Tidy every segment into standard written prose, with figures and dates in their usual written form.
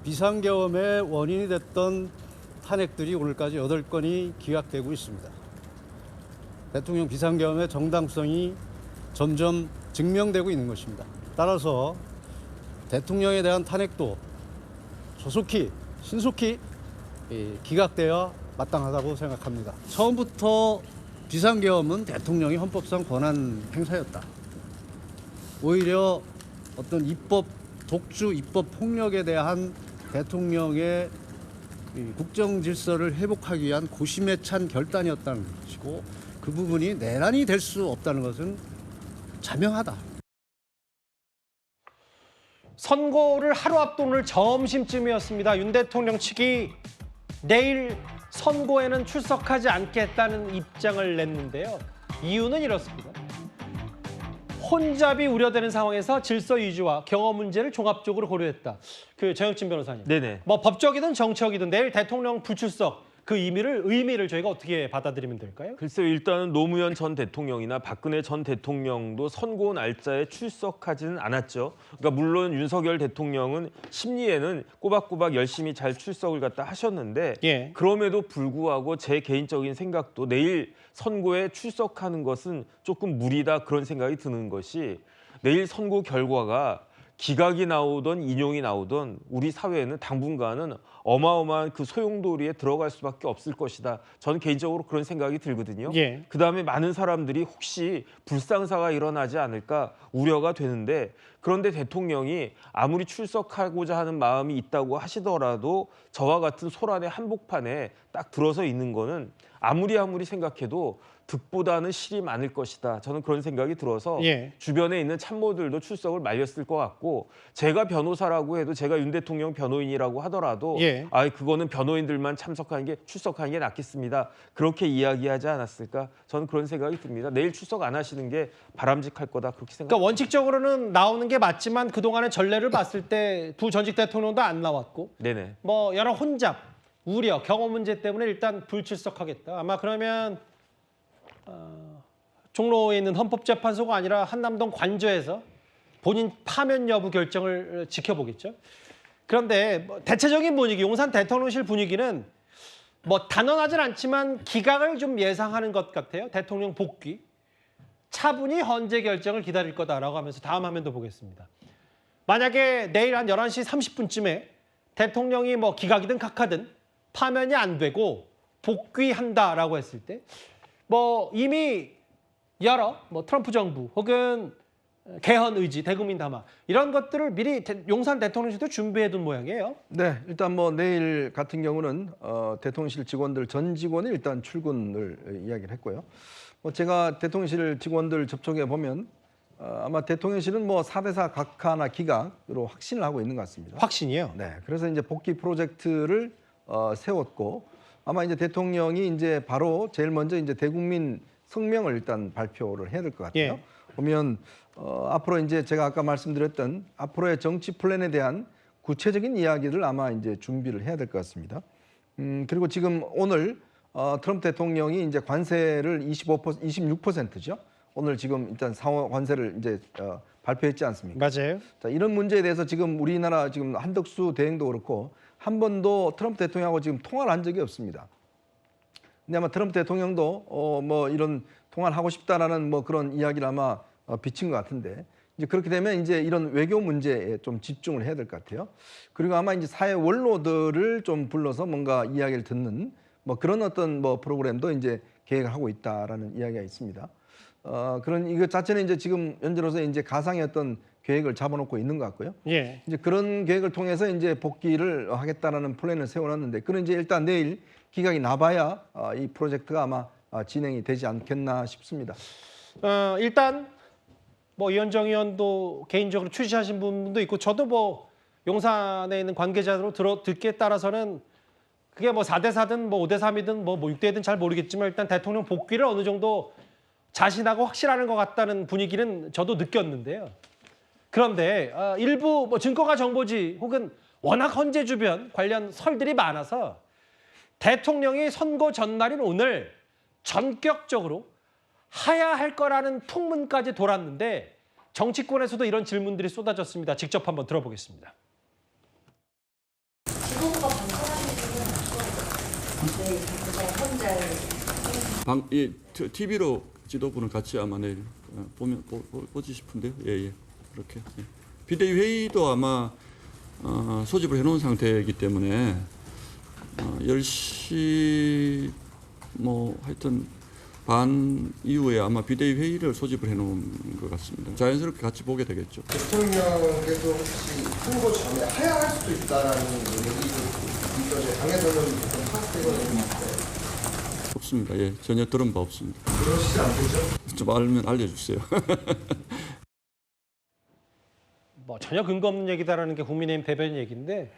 비상계엄의 원인이 됐던 탄핵들이 오늘까지 8건이 기각되고 있습니다. 대통령 비상계엄의 정당성이 점점 증명되고 있는 것입니다. 따라서 대통령에 대한 탄핵도 조속히 신속히 기각되어야 마땅하다고 생각합니다. 처음부터 비상계엄은 대통령이 헌법상 권한 행사였다. 오히려 어떤 독주 입법 폭력에 대한 대통령의 국정 질서를 회복하기 위한 고심에 찬 결단이었다는 것이고, 그 부분이 내란이 될 수 없다는 것은 자명하다. 선거를 하루 앞둔 오늘 점심쯤이었습니다. 윤 대통령 측이 내일 선거에는 출석하지 않겠다는 입장을 냈는데요. 이유는 이렇습니다. 혼잡이 우려되는 상황에서 질서 유지와 경호 문제를 종합적으로 고려했다. 정혁진 변호사님. 네네. 뭐 법적이든 정치적이든 내일 대통령 불출석 그 의미를 저희가 어떻게 받아들이면 될까요? 글쎄요, 일단은 노무현 전 대통령이나 박근혜 전 대통령도 선고 날짜에 출석하지는 않았죠. 그러니까 물론 윤석열 대통령은 심리에는 꼬박꼬박 열심히 잘 출석을 갖다 하셨는데, 예. 그럼에도 불구하고 제 개인적인 생각도 내일 선고에 출석하는 것은 조금 무리다, 그런 생각이 드는 것이, 내일 선고 결과가 기각이 나오던 인용이 나오던 우리 사회는 당분간은 어마어마한 그 소용돌이에 들어갈 수밖에 없을 것이다. 저는 개인적으로 그런 생각이 들거든요. 예. 그다음에 많은 사람들이 혹시 불상사가 일어나지 않을까 우려가 되는데, 그런데 대통령이 아무리 출석하고자 하는 마음이 있다고 하시더라도 저와 같은 소란의 한복판에 딱 들어서 있는 거는 아무리 생각해도 득보다는 실이 많을 것이다. 저는 그런 생각이 들어서 예. 주변에 있는 참모들도 출석을 말렸을 것 같고, 제가 변호사라고 해도, 제가 윤 대통령 변호인이라고 하더라도 예. 그거는 변호인들만 출석하는 게 낫겠습니다. 그렇게 이야기하지 않았을까? 저는 그런 생각이 듭니다. 내일 출석 안 하시는 게 바람직할 거다, 그렇게 생각합니다. 그러니까 원칙적으로는 나오는 게 맞지만 그동안의 전례를 봤을 때 두 전직 대통령도 안 나왔고, 네네. 뭐 여러 혼잡, 우려, 경호 문제 때문에 일단 불출석하겠다. 아마 그러면 종로에 있는 헌법재판소가 아니라 한남동 관저에서 본인 파면 여부 결정을 지켜보겠죠. 그런데 뭐 대체적인 분위기, 용산 대통령실 분위기는 뭐 단언하진 않지만 기각을 좀 예상하는 것 같아요. 대통령 복귀. 차분히 헌재 결정을 기다릴 거다라고 하면서 다음 화면도 보겠습니다. 만약에 내일 한 11시 30분쯤에 대통령이 뭐 기각이든 각하든 파면이 안 되고 복귀한다라고 했을 때, 뭐 이미 여러 트럼프 정부 혹은 개헌 의지, 대국민 담화 이런 것들을 미리 용산 대통령실도 준비해둔 모양이에요. 네, 일단 뭐 내일 같은 경우는 대통령실 직원들 전 직원이 일단 출근을 이야기를 했고요. 뭐 제가 대통령실 직원들 접촉해 보면 아마 대통령실은 뭐 4대4 각하나 기각으로 확신을 하고 있는 것 같습니다. 확신이요? 네, 그래서 이제 복귀 프로젝트를 세웠고, 아마 이제 대통령이 이제 바로 제일 먼저 이제 대국민 성명을 일단 발표를 해야 될 것 같아요. 예. 보면 앞으로 이제 제가 아까 말씀드렸던 앞으로의 정치 플랜에 대한 구체적인 이야기를 아마 이제 준비를 해야 될 것 같습니다. 그리고 지금 오늘 트럼프 대통령이 이제 관세를 26%죠. 오늘 지금 일단 상호 관세를 이제 발표했지 않습니까? 맞아요. 자, 이런 문제에 대해서 지금 우리나라 지금 한덕수 대행도 그렇고 한 번도 트럼프 대통령하고 지금 통화를 한 적이 없습니다. 근데 아마 트럼프 대통령도 뭐 이런 통화를 하고 싶다라는 뭐 그런 이야기를 아마 비친 것 같은데, 이제 그렇게 되면 이제 이런 외교 문제에 좀 집중을 해야 될 것 같아요. 그리고 아마 이제 사회 원로들을 좀 불러서 뭔가 이야기를 듣는 뭐 그런 어떤 뭐 프로그램도 이제 계획을 하고 있다라는 이야기가 있습니다. 그런 이거 자체는 이제 지금 현재로서 이제 가상의 어떤 계획을 잡아놓고 있는 것 같고요. 예. 이제 그런 계획을 통해서 이제 복귀를 하겠다라는 플랜을 세워놨는데, 그런 이제 일단 내일 기각이 나봐야 이 프로젝트가 아마 진행이 되지 않겠나 싶습니다. 일단 뭐 이현정 의원도 개인적으로 취재하신 분도 있고, 저도 뭐 용산에 있는 관계자로 듣기에 따라서는 그게 뭐 4대4든 뭐 5대3이든 뭐 6대든 잘 모르겠지만 일단 대통령 복귀를 어느 정도 자신하고 확실하는 것 같다는 분위기는 저도 느꼈는데요. 그런데 일부 뭐 증거가 정보지 혹은 워낙 헌재 주변 관련 설들이 많아서 대통령이 선거 전날인 오늘 전격적으로 하야할 거라는 풍문까지 돌았는데, 정치권에서도 이런 질문들이 쏟아졌습니다. 직접 한번 들어보겠습니다. 후보가 방송하시는 저희 현장 이 TV로 지도부는 같이 아마 내일 보지 싶은데요. 예. 그렇게. 예. 비대위 회의도 아마 소집을 해놓은 상태이기 때문에 10시 뭐 하여튼 반 이후에 아마 비대위 회의를 소집을 해놓은 것 같습니다. 자연스럽게 같이 보게 되겠죠. 대통령께서 혹시 선거 전에 하야할 수도 있다라는 얘기도 있어서 당에서는 좀 파악되거든요. 없습니다. 예, 전혀 들은 바 없습니다. 그러시지 않겠죠? 좀 알면 알려주세요. 뭐 전혀 근거 없는 얘기다라는 게 국민의힘 대변인 얘기인데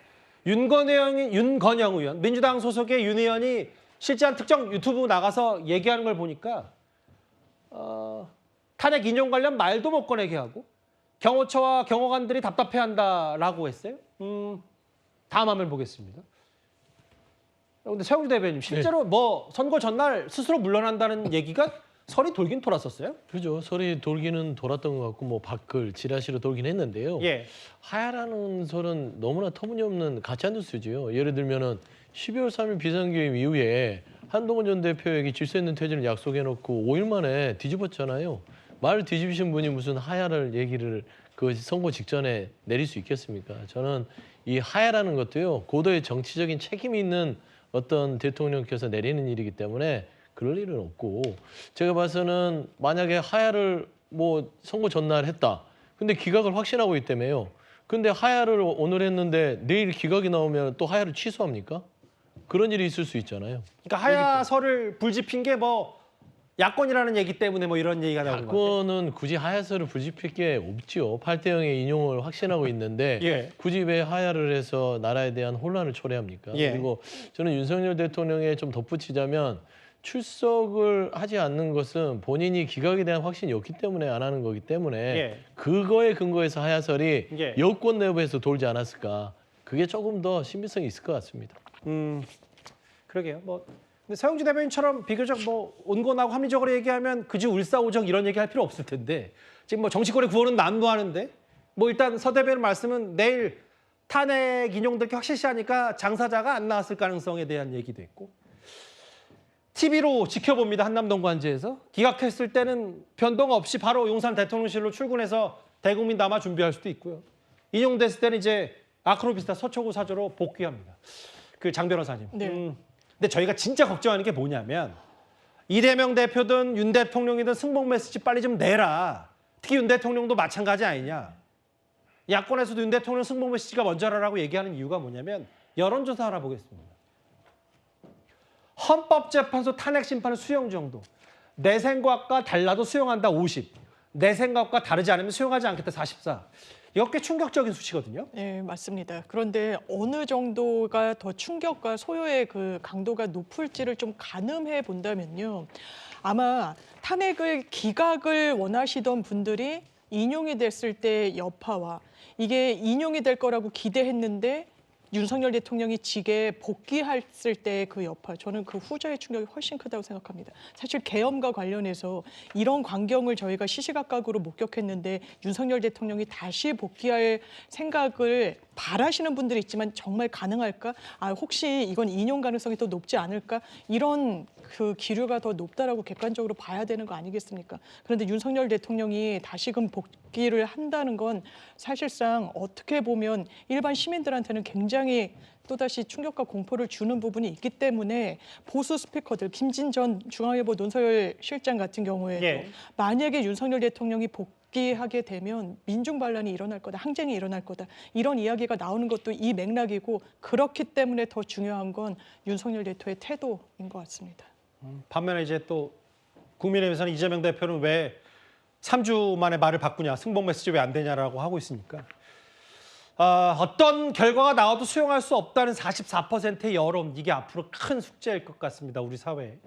윤건영 의원, 민주당 소속의 윤 의원이 실제 한 특정 유튜브 나가서 얘기하는 걸 보니까 탄핵 인용 관련 말도 못 꺼내게 하고 경호처와 경호관들이 답답해한다라고 했어요. 다음 화면 보겠습니다. 근데 최영주 대변인 실제로 뭐 선거 전날 스스로 물러난다는 얘기가 설이 돌긴 돌았었어요? 그죠. 설이 돌기는 돌았던 것 같고 뭐 밖을 지라시로 돌긴 했는데요. 예. 하야라는 설은 너무나 터무니없는 가짜 뉴스지요. 예를 들면은 12월 3일 비상계획 이후에 한동훈 전 대표에게 질서 있는 퇴진을 약속해놓고 5일 만에 뒤집었잖아요. 말 뒤집으신 분이 무슨 하야를 얘기를 그 선거 직전에 내릴 수 있겠습니까? 저는 이 하야라는 것도요. 고도의 정치적인 책임이 있는 어떤 대통령께서 내리는 일이기 때문에 그럴 일은 없고 제가 봐서는 만약에 하야를 뭐 선거 전날 했다. 근데 기각을 확신하고 있다며요. 근데 하야를 오늘 했는데 내일 기각이 나오면 또 하야를 취소합니까? 그런 일이 있을 수 있잖아요. 그러니까 하야설을 불집힌 게 뭐 야권이라는 얘기 때문에 뭐 이런 얘기가 나오는 것 같아요. 야권은 굳이 하야설을 불집힐 게 없지요. 8대0의 인용을 확신하고 있는데 예. 굳이 왜 하야를 해서 나라에 대한 혼란을 초래합니까? 예. 그리고 저는 윤석열 대통령에 좀 덧붙이자면 출석을 하지 않는 것은 본인이 기각에 대한 확신이 없기 때문에 안 하는 거기 때문에 예. 그거에 근거해서 하야설이 예. 여권 내부에서 돌지 않았을까. 그게 조금 더 신빙성이 있을 것 같습니다. 그러게요. 뭐 근데 서영주 대변인처럼 비교적 뭐 온건하고 합리적으로 얘기하면 그지 울사오적 이런 얘기할 필요 없을 텐데 지금 뭐 정치권의 구호는 난무하는데 뭐 일단 서 대변인 말씀은 내일 탄핵 인용될 게 확실시하니까 장사자가 안 나왔을 가능성에 대한 얘기도 있고 TV로 지켜봅니다. 한남동 관제에서 기각했을 때는 변동 없이 바로 용산 대통령실로 출근해서 대국민 담아 준비할 수도 있고요. 인용됐을 때는 이제 아크로비스타 서초구 사저로 복귀합니다. 그 장 변호사님. 네. 근데 저희가 진짜 걱정하는 게 뭐냐면 이재명 대표든 윤 대통령이든 승복 메시지 빨리 좀 내라. 특히 윤 대통령도 마찬가지 아니냐. 야권에서도 윤 대통령 승복 메시지가 먼저라라고 얘기하는 이유가 뭐냐면 여론조사 하나 보겠습니다. 헌법재판소 탄핵 심판은 수용 정도. 내 생각과 달라도 수용한다 50. 내 생각과 다르지 않으면 수용하지 않겠다 44. 이거 꽤 충격적인 수치거든요. 네, 맞습니다. 그런데 어느 정도가 더 충격과 소요의 그 강도가 높을지를 좀 가늠해 본다면요. 아마 탄핵을 기각을 원하시던 분들이 인용이 됐을 때 여파와 이게 인용이 될 거라고 기대했는데 윤석열 대통령이 직에 복귀했을 때 그 여파, 저는 그 후자의 충격이 훨씬 크다고 생각합니다. 사실 계엄과 관련해서 이런 광경을 저희가 시시각각으로 목격했는데 윤석열 대통령이 다시 복귀할 생각을 바라시는 분들이 있지만 정말 가능할까? 혹시 이건 인용 가능성이 더 높지 않을까? 이런 그 기류가 더 높다라고 객관적으로 봐야 되는 거 아니겠습니까? 그런데 윤석열 대통령이 다시금 복귀를 한다는 건 사실상 어떻게 보면 일반 시민들한테는 굉장히 또다시 충격과 공포를 주는 부분이 있기 때문에 보수 스피커들, 김진 전 중앙일보 논설 실장 같은 경우에도 예. 만약에 윤석열 대통령이 복귀하게 되면 민중 반란이 일어날 거다, 항쟁이 일어날 거다 이런 이야기가 나오는 것도 이 맥락이고 그렇기 때문에 더 중요한 건 윤석열 대통령의 태도인 것 같습니다. 반면에 이제 또 국민의힘에서는 이재명 대표는 왜 3주 만에 말을 바꾸냐, 승복 메시지 왜 안 되냐라고 하고 있으니까 어떤 결과가 나와도 수용할 수 없다는 44%의 여론, 이게 앞으로 큰 숙제일 것 같습니다, 우리 사회에.